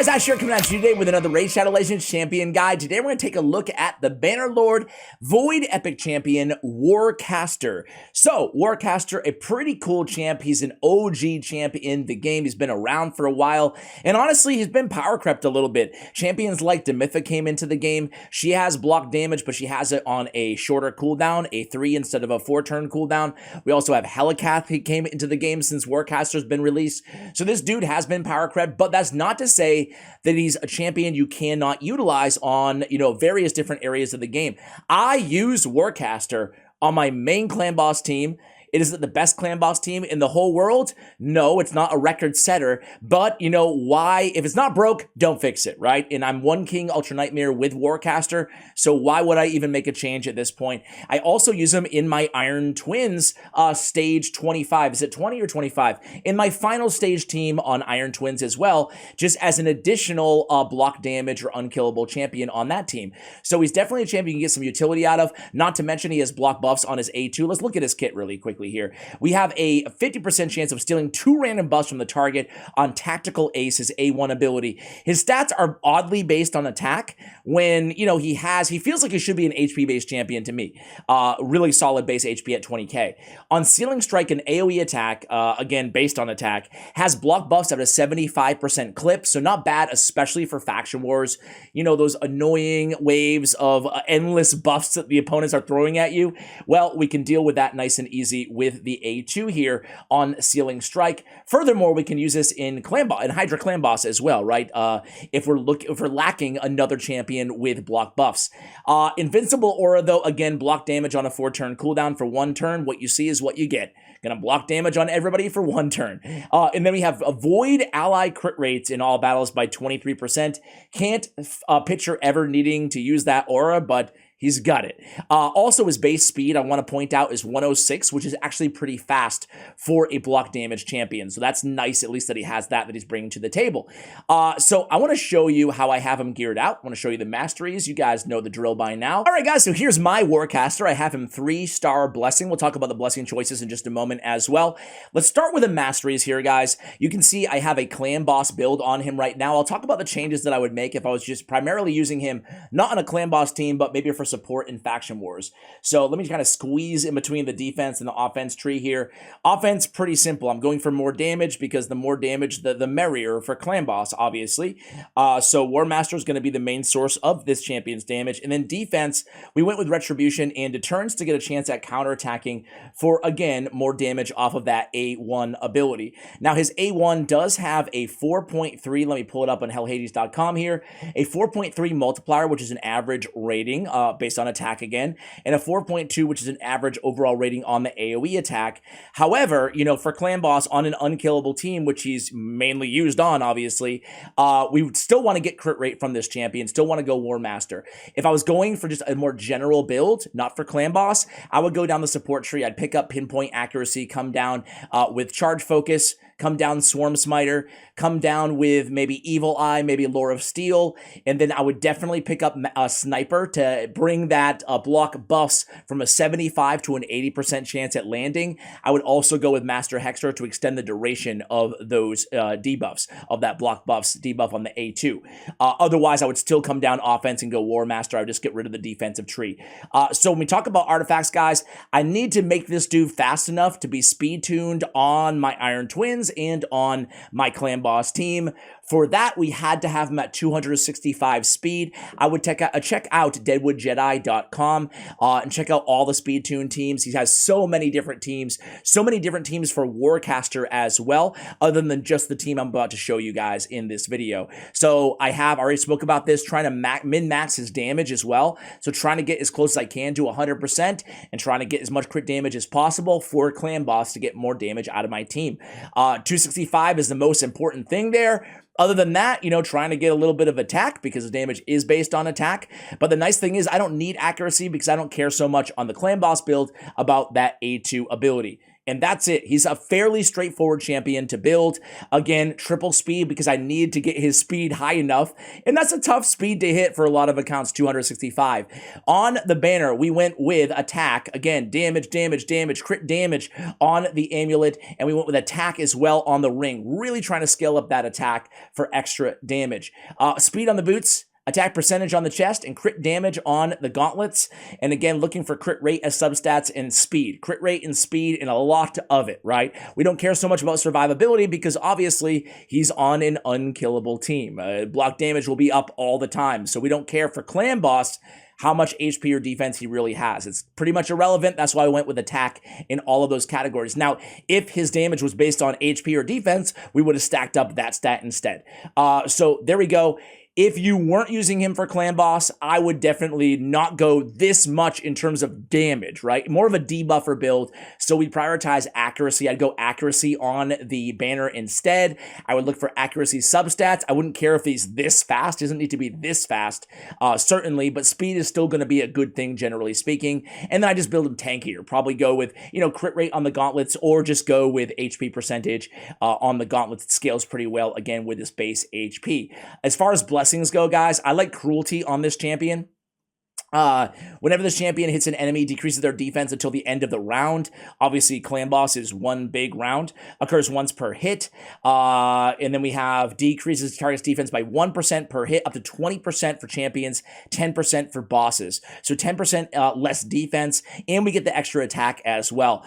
guys, Ash here coming at you today with another Raid Shadow Legends Champion guide. Today we're going to take a look at the Bannerlord Void Epic Champion, Warcaster. So, Warcaster, a pretty cool champ. He's an OG champ in the game. He's been around for a while, and honestly, he's been power crept a little bit. Champions like Demytha came into the game. She has block damage, but she has it on a shorter cooldown, a 3 instead of a 4-turn cooldown. We also have Helicath. He came into the game since Warcaster's been released. So this dude has been power crept, but that's not to say that he's a champion you cannot utilize on, various different areas of the game. I use Warcaster on my main clan boss team. Is it the best clan boss team in the whole world? No, it's not a record setter, but you know why? If it's not broke, don't fix it, right? And I'm one King Ultra Nightmare with Warcaster, so why would I even make a change at this point? I also use him in my Iron Twins stage 25. Is it 20 or 25? In my final stage team on Iron Twins as well, just as an additional block damage or unkillable champion on that team. So he's definitely a champion you can get some utility out of, not to mention he has block buffs on his A2. Let's look at his kit really quickly here. We have a 50% chance of stealing 2 random buffs from the target on Tactical Ace, his A1 ability. His stats are oddly based on attack when, he feels like he should be an HP-based champion to me. Really solid base HP at 20k. On Sealing Strike and AoE attack, again, based on attack, has block buffs at a 75% clip, so not bad, especially for faction wars. Those annoying waves of endless buffs that the opponents are throwing at you. Well, we can deal with that nice and easy with the A2 here on Sealing Strike. Furthermore, we can use this in Hydra Clan Boss as well, right? If we're lacking another champion with block buffs. Invincible Aura, though, again, block damage on a 4-turn cooldown for 1 turn. What you see is what you get. Gonna block damage on everybody for 1 turn. And then we have avoid ally crit rates in all battles by 23%. Can't picture ever needing to use that aura, but he's got it. Also, his base speed, I want to point out, is 106, which is actually pretty fast for a block damage champion. So that's nice, at least that he has that he's bringing to the table. So I want to show you how I have him geared out. I want to show you the Masteries. You guys know the drill by now. All right, guys, so here's my Warcaster. I have him 3-star Blessing. We'll talk about the Blessing choices in just a moment as well. Let's start with the Masteries here, guys. You can see I have a Clan Boss build on him right now. I'll talk about the changes that I would make if I was just primarily using him, not on a Clan Boss team, but maybe for support in faction wars. So let me kind of squeeze in between the defense and the offense tree here. Offense, pretty simple. I'm going for more damage because the more damage, the merrier for clan boss, obviously. So War Master is going to be the main source of this champion's damage. And then defense, we went with Retribution and Deterrence to get a chance at counterattacking for, again, more damage off of that A1 ability. Now, his A1 does have a 4.3, let me pull it up on hellhades.com here, a 4.3 multiplier, which is an average rating based on attack again, and a 4.2, which is an average overall rating on the AoE attack. However, for Clan Boss on an unkillable team, which he's mainly used on, obviously, we would still want to get crit rate from this champion, still want to go War Master. If I was going for just a more general build, not for Clan Boss, I would go down the support tree. I'd pick up Pinpoint Accuracy, come down with Charge Focus, come down Swarm Smiter, come down with maybe Evil Eye, maybe Lore of Steel, and then I would definitely pick up a Sniper to bring that block buffs from a 75 to an 80% chance at landing. I would also go with Master Hexer to extend the duration of those debuffs, of that block buffs debuff on the A2. Otherwise, I would still come down offense and go War Master. I would just get rid of the defensive tree. So when we talk about artifacts, guys, I need to make this dude fast enough to be speed tuned on my Iron Twins and on my Clan Boss team. For that, we had to have him at 265 speed. I would check out deadwoodjedi.com and check out all the speed tune teams. He has so many different teams for Warcaster as well, other than just the team I'm about to show you guys in this video. So I have already spoke about this, trying to min-max his damage as well. So trying to get as close as I can to 100% and trying to get as much crit damage as possible for Clan Boss to get more damage out of my team. 265 is the most important thing there. Other than that, trying to get a little bit of attack because the damage is based on attack. But the nice thing is I don't need accuracy because I don't care so much on the Clan Boss build about that A2 ability. And that's it. He's a fairly straightforward champion to build. Again, triple speed because I need to get his speed high enough. And that's a tough speed to hit for a lot of accounts, 265. On the banner, we went with attack. Again, damage, crit damage on the amulet. And we went with attack as well on the ring. Really trying to scale up that attack for extra damage. Speed on the boots. Attack percentage on the chest, and crit damage on the gauntlets. And again, looking for crit rate as substats and speed. Crit rate and speed and a lot of it, right? We don't care so much about survivability because obviously he's on an unkillable team. Block damage will be up all the time. So we don't care for clan boss how much HP or defense he really has. It's pretty much irrelevant. That's why I went with attack in all of those categories. Now, if his damage was based on HP or defense, we would have stacked up that stat instead. So there we go. If you weren't using him for clan boss, I would definitely not go this much in terms of damage, right? More of a debuffer build. So we prioritize accuracy. I'd go accuracy on the banner instead. I would look for accuracy substats. I wouldn't care if he's this fast. He doesn't need to be this fast, certainly, but speed is still going to be a good thing, generally speaking. And then I just build him tankier. Probably go with, crit rate on the gauntlets or just go with HP percentage on the gauntlets. It scales pretty well, again, with his base HP. As far as blessings go, guys, I like cruelty on this champion. Whenever this champion hits an enemy, decreases their defense until the end of the round. Obviously, clan boss is one big round, occurs once per hit. And then we have decreases target's defense by 1% per hit, up to 20% for champions, 10% for bosses. So 10% less defense, and we get the extra attack as well.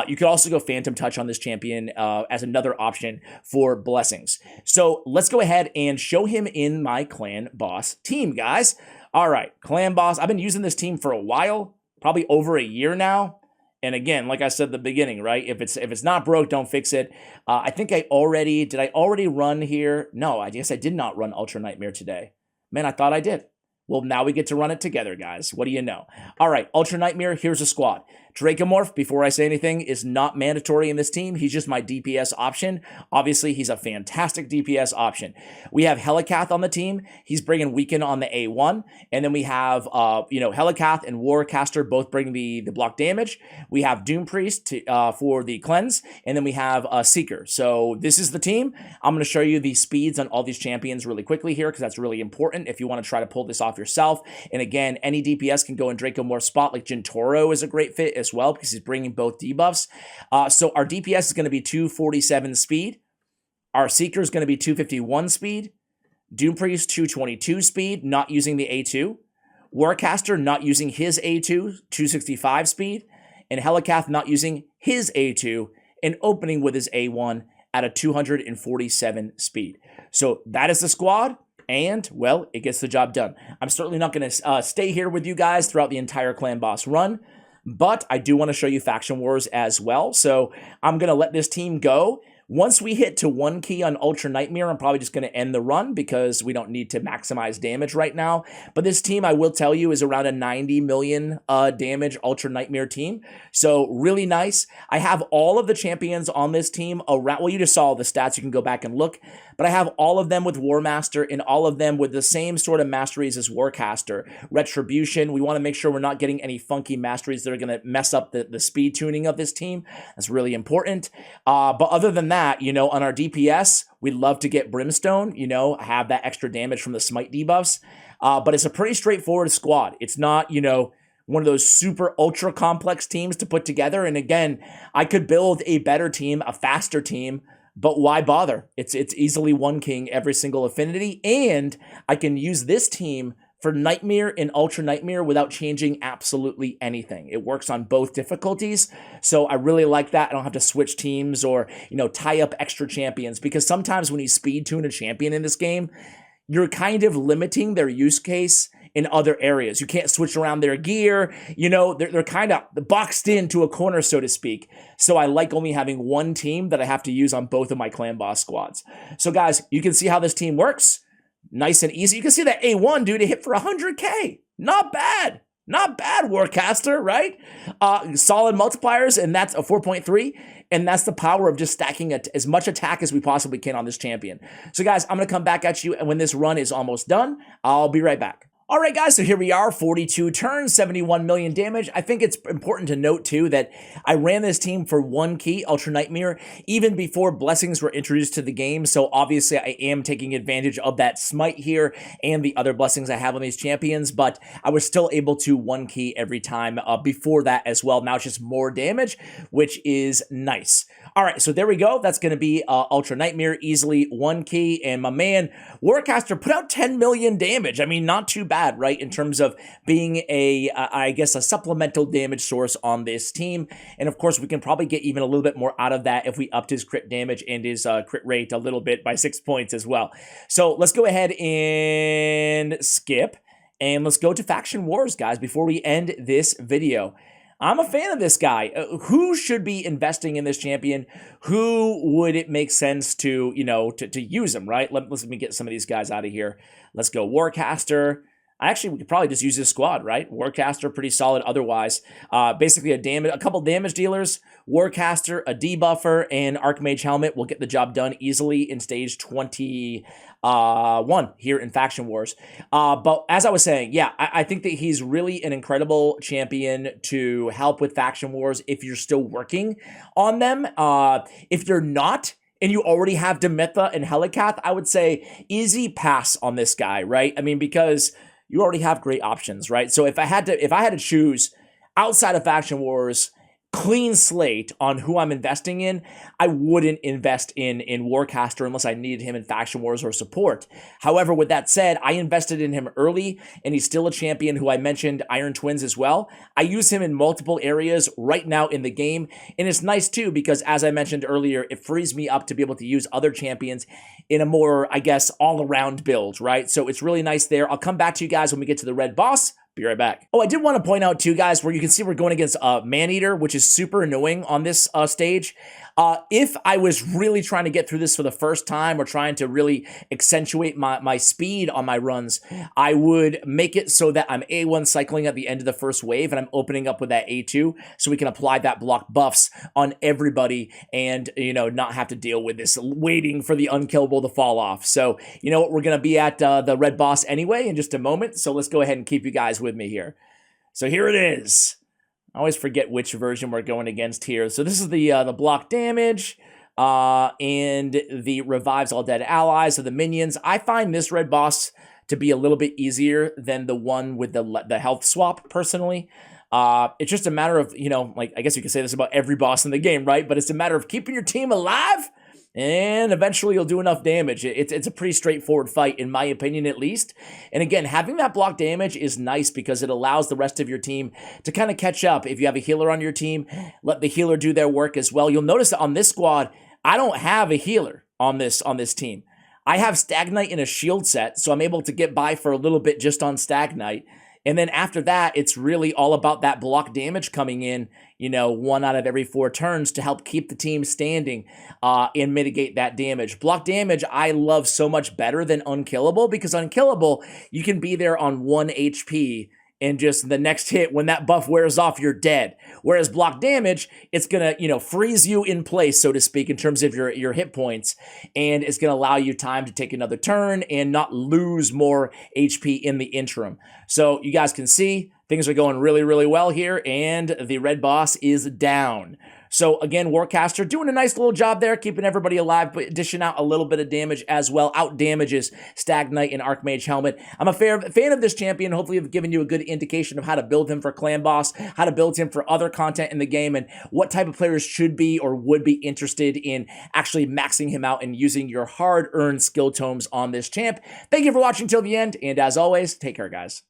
You could also go Phantom Touch on this champion as another option for blessings. So let's go ahead and show him in my clan boss team, guys. All right, clan boss. I've been using this team for a while, probably over a year now. And again, like I said at the beginning, right? If it's not broke, don't fix it. I think did I already run here? No, I guess I did not run Ultra Nightmare today. Man, I thought I did. Well, now we get to run it together, guys. What do you know? All right, Ultra Nightmare, here's a squad. Dracomorph, before I say anything, is not mandatory in this team. He's just my DPS option. Obviously, he's a fantastic DPS option. We have Helicath on the team. He's bringing Weaken on the A1. And then we have, Helicath and Warcaster both bring the block damage. We have Doom Priest for the cleanse. And then we have Seeker. So this is the team. I'm going to show you the speeds on all these champions really quickly here because that's really important if you want to try to pull this off yourself. And again, any DPS can go in Dracomorph's spot. Like Gentoro is a great fit as well because he's bringing both debuffs. So our DPS is going to be 247 speed. Our Seeker is going to be 251 speed. Doom Priest 222 speed, not using the A2. Warcaster not using his A2, 265 speed. And Helicath not using his A2 and opening with his A1 at a 247 speed. So that is the squad. And, well, it gets the job done. I'm certainly not going to stay here with you guys throughout the entire clan boss run, but I do want to show you Faction Wars as well. So I'm going to let this team go. Once we hit to 1 key on Ultra Nightmare, I'm probably just going to end the run because we don't need to maximize damage right now. But this team, I will tell you, is around a 90 million damage Ultra Nightmare team. So really nice. I have all of the champions on this team around. Well, you just saw the stats. You can go back and look. But I have all of them with War Master and all of them with the same sort of masteries as Warcaster. Retribution. We want to make sure we're not getting any funky masteries that are going to mess up the speed tuning of this team. That's really important. But other than that, on our DPS, we'd love to get Brimstone, have that extra damage from the smite debuffs. But it's a pretty straightforward squad. It's not, one of those super ultra complex teams to put together. And again, I could build a better team, a faster team, but why bother? It's easily 1 king every single affinity. And I can use this team for Nightmare and Ultra Nightmare without changing absolutely anything. It works on both difficulties, so I really like that. I don't have to switch teams or, tie up extra champions, because sometimes when you speed tune a champion in this game, you're kind of limiting their use case in other areas. You can't switch around their gear. They're kind of boxed into a corner, so to speak. So I like only having 1 team that I have to use on both of my clan boss squads. So guys, you can see how this team works. Nice and easy. You can see that A1, dude, it hit for 100K. Not bad. Not bad, Warcaster, right? Solid multipliers, and that's a 4.3. And that's the power of just stacking as much attack as we possibly can on this champion. So guys, I'm going to come back at you when this run is almost done. I'll be right back. All right, guys, so here we are, 42 turns, 71 million damage. I think it's important to note, too, that I ran this team for 1 key, Ultra Nightmare, even before blessings were introduced to the game, so obviously I am taking advantage of that smite here and the other blessings I have on these champions, but I was still able to 1 key every time before that as well. Now it's just more damage, which is nice. All right, so there we go. That's going to be Ultra Nightmare, easily 1 key, and my man, Warcaster, put out 10 million damage. I mean, not too bad, right, in terms of being I guess, a supplemental damage source on this team. And of course, we can probably get even a little bit more out of that if we upped his crit damage and his crit rate a little bit by 6 points as well. So let's go ahead and skip, and let's go to Faction Wars, guys, before we end this video. I'm a fan of this guy. Who should be investing in this champion? Who would it make sense to, to use him, right? Let me get some of these guys out of here. Let's go Warcaster. Actually, we could probably just use this squad, right? Warcaster, pretty solid otherwise. Basically, a couple damage dealers, Warcaster, a debuffer, and Archmage Helmet will get the job done easily in stage 21 here in Faction Wars. But as I was saying, yeah, I think that he's really an incredible champion to help with Faction Wars if you're still working on them. If you're not, and you already have Demitha and Helicath, I would say easy pass on this guy, right? I mean, because you already have great options, right? So if I had to choose outside of Faction Wars, clean slate on who I'm investing in, I wouldn't invest in Warcaster unless I needed him in Faction Wars or support. However, with that said, I invested in him early, and he's still a champion who I mentioned, Iron Twins as well. I use him in multiple areas right now in the game, and it's nice too because, as I mentioned earlier, it frees me up to be able to use other champions in a more, I guess, all-around build, right? So it's really nice there. I'll come back to you guys when we get to the red boss. Be right back. Oh, I did want to point out too, guys, where you can see we're going against Maneater, which is super annoying on this stage. If I was really trying to get through this for the first time or trying to really accentuate my speed on my runs, I would make it so that I'm A1 cycling at the end of the first wave and I'm opening up with that A2 so we can apply that block buffs on everybody and, not have to deal with this waiting for the unkillable to fall off. So, you know what, we're going to be at the red boss anyway in just a moment. So let's go ahead and keep you guys with me here. So here it is. I always forget which version we're going against here. So this is the block damage and the revives all dead allies of the minions. I find this red boss to be a little bit easier than the one with the health swap, personally. It's just a matter of, I guess you could say this about every boss in the game, right? But it's a matter of keeping your team alive, and eventually you'll do enough damage. It's a pretty straightforward fight, in my opinion, at least. And again, having that block damage is nice because it allows the rest of your team to kind of catch up. If you have a healer on your team, let the healer do their work as well. You'll notice that on this squad, I don't have a healer on this team. I have Stagnite in a shield set, so I'm able to get by for a little bit just on Stagnite. And then after that, it's really all about that block damage coming in, 1 out of every 4 turns to help keep the team standing and mitigate that damage. Block damage, I love so much better than Unkillable because Unkillable, you can be there on 1 HP and just the next hit, when that buff wears off, you're dead. Whereas block damage, it's going to, freeze you in place, so to speak, in terms of your hit points. And it's going to allow you time to take another turn and not lose more HP in the interim. So you guys can see things are going really, really well here. And the red boss is down. So again, Warcaster doing a nice little job there, keeping everybody alive, but dishing out a little bit of damage as well. Out damages Stagnite and Archmage Helmet. I'm a fan of this champion. Hopefully I've given you a good indication of how to build him for Clan Boss, how to build him for other content in the game, and what type of players should be or would be interested in actually maxing him out and using your hard-earned skill tomes on this champ. Thank you for watching till the end, and as always, take care, guys.